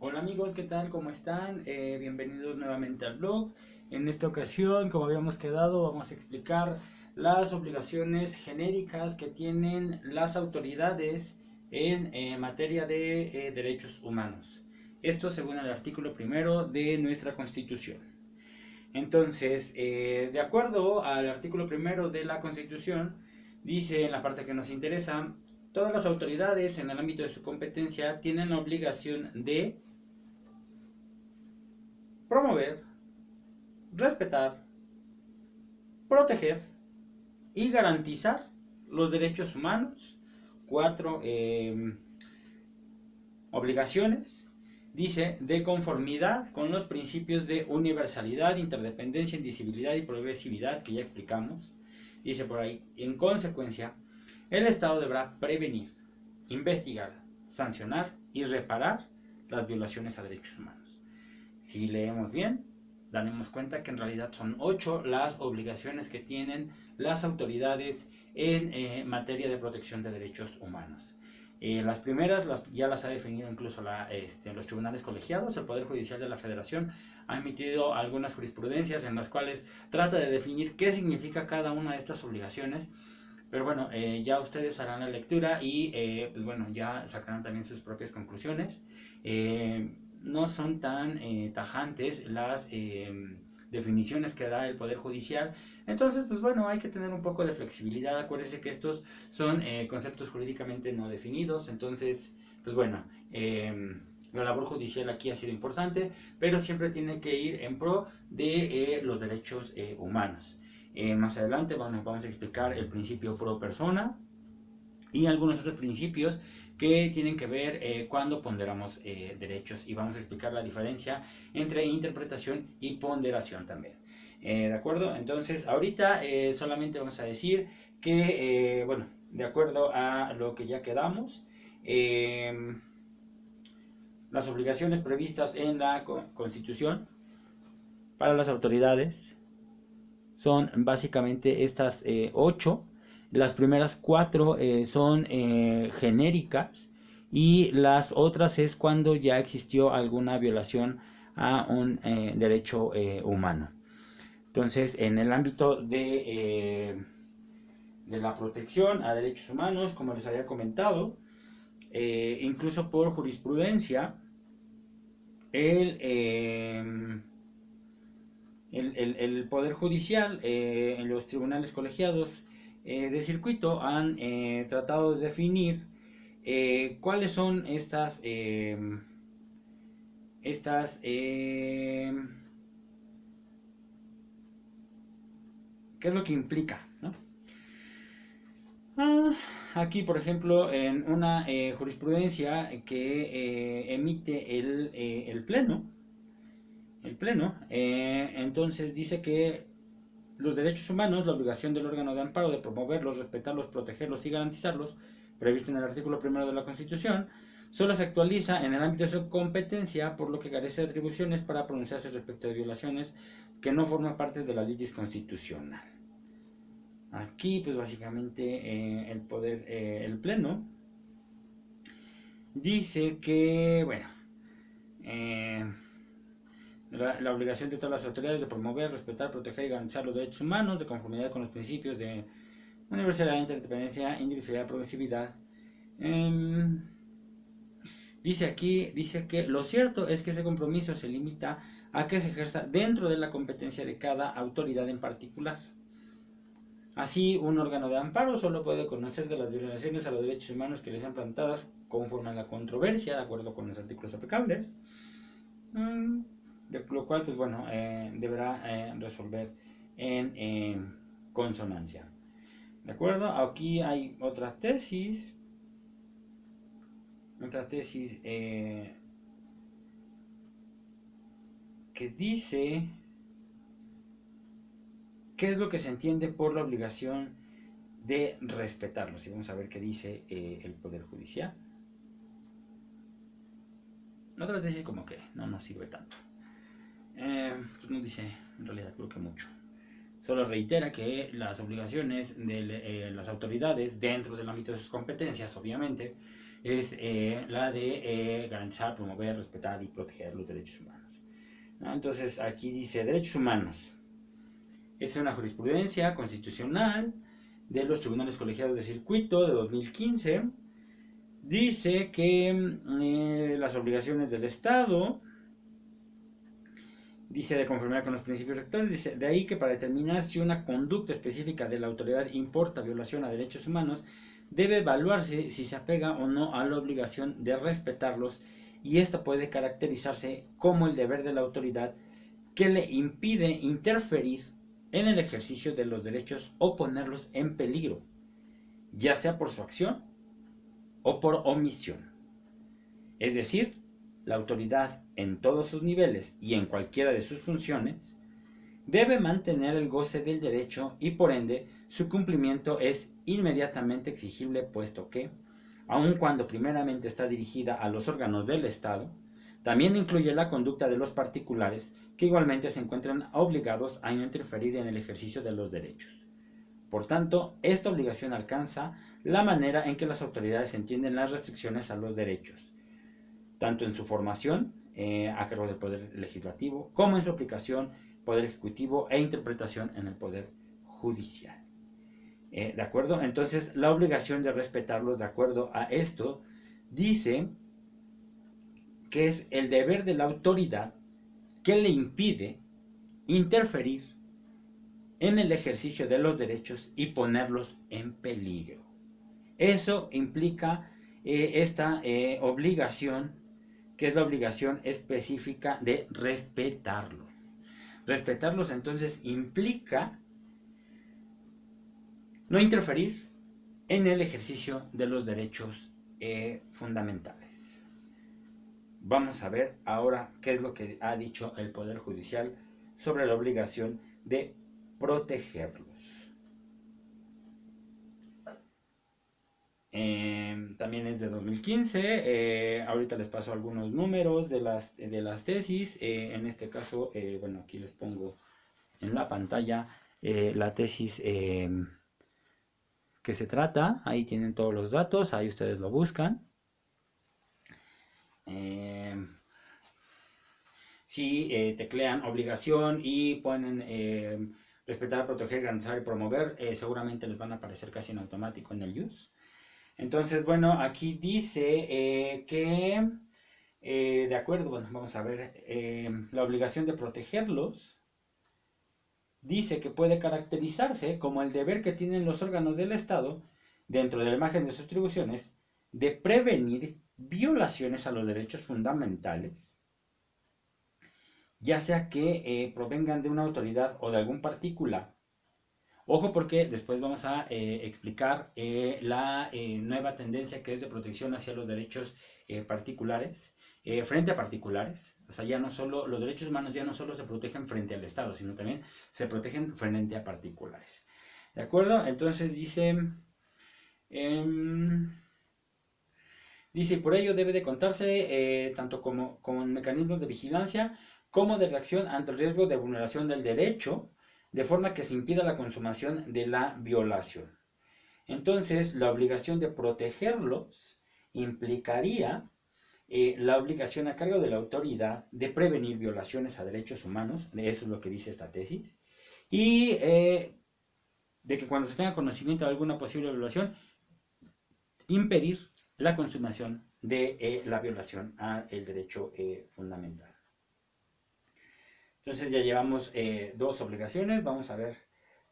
Hola amigos, ¿qué tal? ¿Cómo están? Bienvenidos nuevamente al blog. En esta ocasión, como habíamos quedado, vamos a explicar las obligaciones genéricas que tienen las autoridades en materia de derechos humanos. Esto según el artículo primero de nuestra Constitución. Entonces, de acuerdo al artículo primero de la Constitución, dice en la parte que nos interesa, todas las autoridades en el ámbito de su competencia tienen la obligación de promover, respetar, proteger y garantizar los derechos humanos. Cuatro obligaciones. Dice, de conformidad con los principios de universalidad, interdependencia, indivisibilidad y progresividad que ya explicamos. Dice por ahí, en consecuencia, el Estado deberá prevenir, investigar, sancionar y reparar las violaciones a derechos humanos. Si leemos bien, daremos cuenta que en realidad son 8 las obligaciones que tienen las autoridades en materia de protección de derechos humanos. Las primeras ya las ha definido incluso los tribunales colegiados. El Poder Judicial de la Federación ha emitido algunas jurisprudencias en las cuales trata de definir qué significa cada una de estas obligaciones. Pero bueno, ya ustedes harán la lectura y pues bueno, ya sacarán también sus propias conclusiones. No son tan tajantes las definiciones que da el Poder Judicial. Entonces, pues bueno, hay que tener un poco de flexibilidad. Acuérdense que estos son conceptos jurídicamente no definidos. Entonces, pues bueno, la labor judicial aquí ha sido importante, pero siempre tiene que ir en pro de los derechos humanos. Más adelante vamos a explicar el principio pro persona y algunos otros principios que tienen que ver cuando ponderamos derechos, y vamos a explicar la diferencia entre interpretación y ponderación también. ¿De acuerdo? Entonces, ahorita solamente vamos a decir que, bueno, de acuerdo a lo que ya quedamos, las obligaciones previstas en la Constitución para las autoridades son básicamente estas 8. Las primeras 4 son genéricas, y las otras es cuando ya existió alguna violación a un derecho humano. Entonces, en el ámbito de la protección a derechos humanos, como les había comentado, incluso por jurisprudencia, el, eh, el Poder Judicial, en los tribunales colegiados de circuito, han tratado de definir cuáles son qué es lo que implica, ¿no? Aquí, por ejemplo, en una jurisprudencia que emite el Pleno, entonces dice que los derechos humanos, la obligación del órgano de amparo de promoverlos, respetarlos, protegerlos y garantizarlos, prevista en el artículo primero de la Constitución, solo se actualiza en el ámbito de su competencia, por lo que carece de atribuciones para pronunciarse respecto de violaciones que no forman parte de la litis constitucional. Aquí, pues básicamente, el Pleno dice que, bueno, eh, la obligación de todas las autoridades de promover, respetar, proteger y garantizar los derechos humanos de conformidad con los principios de universalidad, interdependencia, indivisibilidad, progresividad. Dice que lo cierto es que ese compromiso se limita a que se ejerza dentro de la competencia de cada autoridad en particular. Así, un órgano de amparo solo puede conocer de las violaciones a los derechos humanos que le sean plantadas conforme a la controversia, de acuerdo con los artículos aplicables, de lo cual, pues bueno, deberá resolver en consonancia. ¿De acuerdo? Aquí hay otra tesis que dice qué es lo que se entiende por la obligación de respetarlos. Y vamos a ver qué dice el Poder Judicial. Otra tesis como que no nos sirve tanto. Pues no dice en realidad creo que mucho. Solo reitera que las obligaciones de las autoridades dentro del ámbito de sus competencias, obviamente, es la de garantizar, promover, respetar y proteger los derechos humanos, ¿no? Entonces aquí dice derechos humanos. Es una jurisprudencia constitucional de los tribunales colegiados de circuito de 2015. Dice que las obligaciones del Estado, dice de conformidad con los principios rectores, dice de ahí que para determinar si una conducta específica de la autoridad importa violación a derechos humanos, debe evaluarse si se apega o no a la obligación de respetarlos, y esta puede caracterizarse como el deber de la autoridad que le impide interferir en el ejercicio de los derechos o ponerlos en peligro, ya sea por su acción o por omisión. Es decir, la autoridad en todos sus niveles y en cualquiera de sus funciones debe mantener el goce del derecho y por ende su cumplimiento es inmediatamente exigible, puesto que, aun cuando primeramente está dirigida a los órganos del Estado, también incluye la conducta de los particulares que igualmente se encuentran obligados a no interferir en el ejercicio de los derechos. Por tanto, esta obligación alcanza la manera en que las autoridades entienden las restricciones a los derechos, tanto en su formación, a cargo del Poder Legislativo, como en su aplicación, Poder Ejecutivo, e interpretación en el Poder Judicial. ¿De acuerdo? Entonces, la obligación de respetarlos, de acuerdo a esto, dice que es el deber de la autoridad que le impide interferir en el ejercicio de los derechos y ponerlos en peligro. Eso implica esta obligación, que es la obligación específica de respetarlos. Respetarlos entonces implica no interferir en el ejercicio de los derechos fundamentales. Vamos a ver ahora qué es lo que ha dicho el Poder Judicial sobre la obligación de protegerlos. También es de 2015. Ahorita les paso algunos números de las tesis. En este caso, bueno, aquí les pongo en la pantalla la tesis que se trata. Ahí tienen todos los datos, ahí ustedes lo buscan. Si teclean obligación y ponen respetar, proteger, garantizar y promover, seguramente les van a aparecer casi en automático en el use. Entonces, bueno, aquí dice que, de acuerdo, bueno, vamos a ver, la obligación de protegerlos dice que puede caracterizarse como el deber que tienen los órganos del Estado, dentro del margen de sus atribuciones, de prevenir violaciones a los derechos fundamentales, ya sea que provengan de una autoridad o de algún particular. Ojo, porque después vamos a explicar la nueva tendencia que es de protección hacia los derechos particulares, frente a particulares. O sea, ya no solo, los derechos humanos ya no solo se protegen frente al Estado, sino también se protegen frente a particulares. ¿De acuerdo? Entonces dice, por ello debe de contarse tanto como con mecanismos de vigilancia como de reacción ante el riesgo de vulneración del derecho, de forma que se impida la consumación de la violación. Entonces, la obligación de protegerlos implicaría la obligación a cargo de la autoridad de prevenir violaciones a derechos humanos, eso es lo que dice esta tesis, y de que cuando se tenga conocimiento de alguna posible violación, impedir la consumación de la violación al derecho fundamental. Entonces ya llevamos dos obligaciones. Vamos a ver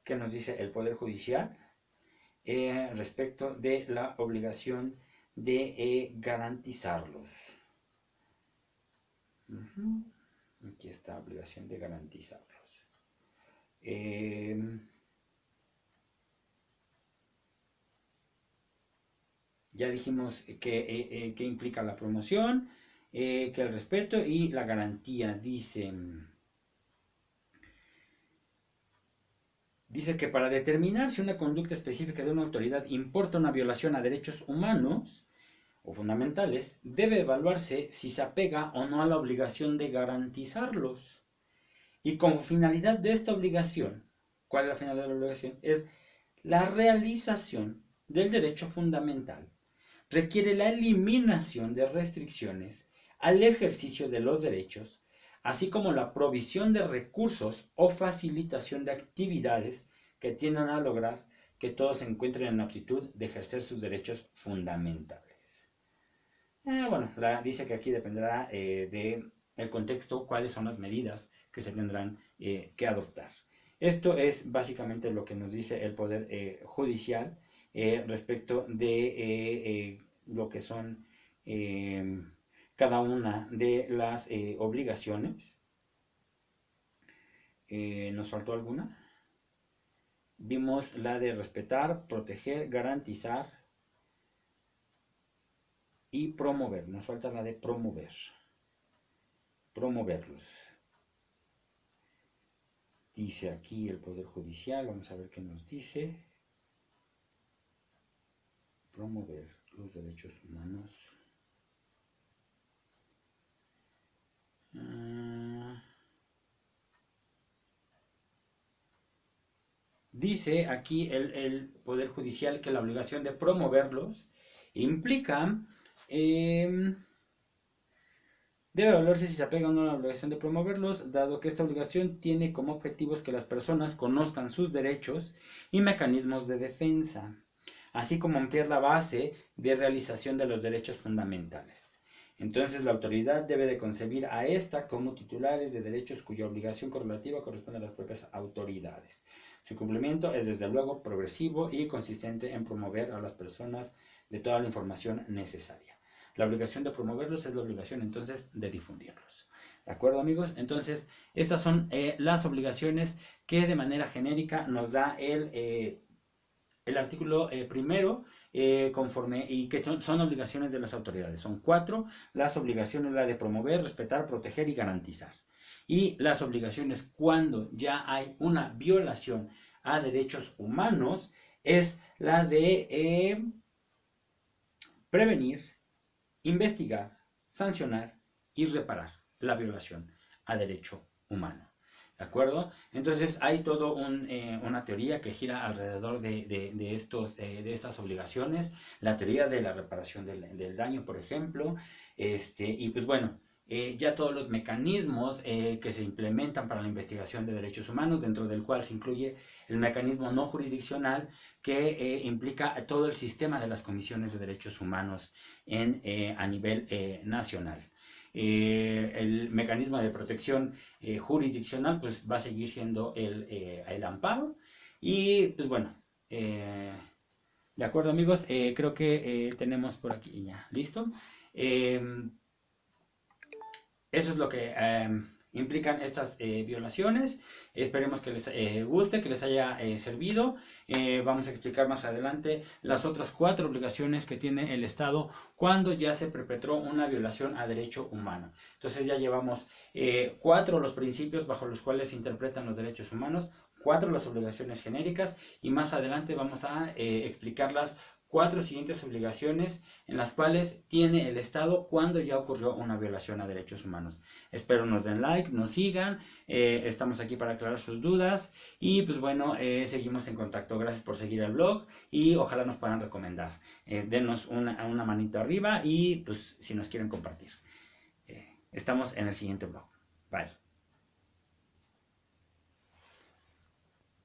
qué nos dice el Poder Judicial respecto de la obligación de garantizarlos. Aquí está la obligación de garantizarlos. Ya dijimos que implica la promoción, que el respeto y la garantía. Dice que para determinar si una conducta específica de una autoridad importa una violación a derechos humanos o fundamentales, debe evaluarse si se apega o no a la obligación de garantizarlos. Y como finalidad de esta obligación, ¿cuál es la finalidad de la obligación? Es la realización del derecho fundamental requiere la eliminación de restricciones al ejercicio de los derechos, así como la provisión de recursos o facilitación de actividades que tiendan a lograr que todos se encuentren en aptitud de ejercer sus derechos fundamentales. Bueno, dice que aquí dependerá del contexto, cuáles son las medidas que se tendrán que adoptar. Esto es básicamente lo que nos dice el Poder Judicial respecto de lo que son cada una de las obligaciones. ¿Nos faltó alguna? Vimos la de respetar, proteger, garantizar y promover. Nos falta la de promover. Promoverlos. Dice aquí el Poder Judicial, vamos a ver qué nos dice. Promover los derechos humanos. Dice aquí el Poder Judicial que la obligación de promoverlos implica, debe evaluarse si se apega o no a la obligación de promoverlos, dado que esta obligación tiene como objetivos que las personas conozcan sus derechos y mecanismos de defensa, así como ampliar la base de realización de los derechos fundamentales. Entonces la autoridad debe de concebir a esta como titulares de derechos cuya obligación correlativa corresponde a las propias autoridades. Su cumplimiento es desde luego progresivo y consistente en promover a las personas de toda la información necesaria. La obligación de promoverlos es la obligación entonces de difundirlos. ¿De acuerdo, amigos? Entonces, estas son las obligaciones que de manera genérica nos da el artículo primero, conforme, y que son obligaciones de las autoridades. Son 4 las obligaciones: la de promover, respetar, proteger y garantizar. Y las obligaciones cuando ya hay una violación a derechos humanos es la de prevenir, investigar, sancionar y reparar la violación a derecho humano. ¿De acuerdo? Entonces hay toda una teoría que gira alrededor de estas obligaciones. La teoría de la reparación del daño, por ejemplo. Y pues bueno, ya todos los mecanismos que se implementan para la investigación de derechos humanos, dentro del cual se incluye el mecanismo no jurisdiccional que implica todo el sistema de las comisiones de derechos humanos a nivel nacional. El mecanismo de protección jurisdiccional pues va a seguir siendo el amparo. Y pues bueno, de acuerdo, amigos, creo que tenemos por aquí ya listo. Eso es lo que implican estas violaciones. Esperemos que les guste, que les haya servido. Vamos a explicar más adelante las otras 4 obligaciones que tiene el Estado cuando ya se perpetró una violación a derecho humano. Entonces ya llevamos 4 los principios bajo los cuales se interpretan los derechos humanos, 4 las obligaciones genéricas, y más adelante vamos a explicar las 4 siguientes obligaciones en las cuales tiene el Estado cuando ya ocurrió una violación a derechos humanos. Espero nos den like, nos sigan, estamos aquí para aclarar sus dudas y pues bueno, seguimos en contacto. Gracias por seguir el blog y ojalá nos puedan recomendar. Denos una manito arriba y pues si nos quieren compartir. Estamos en el siguiente blog. Bye.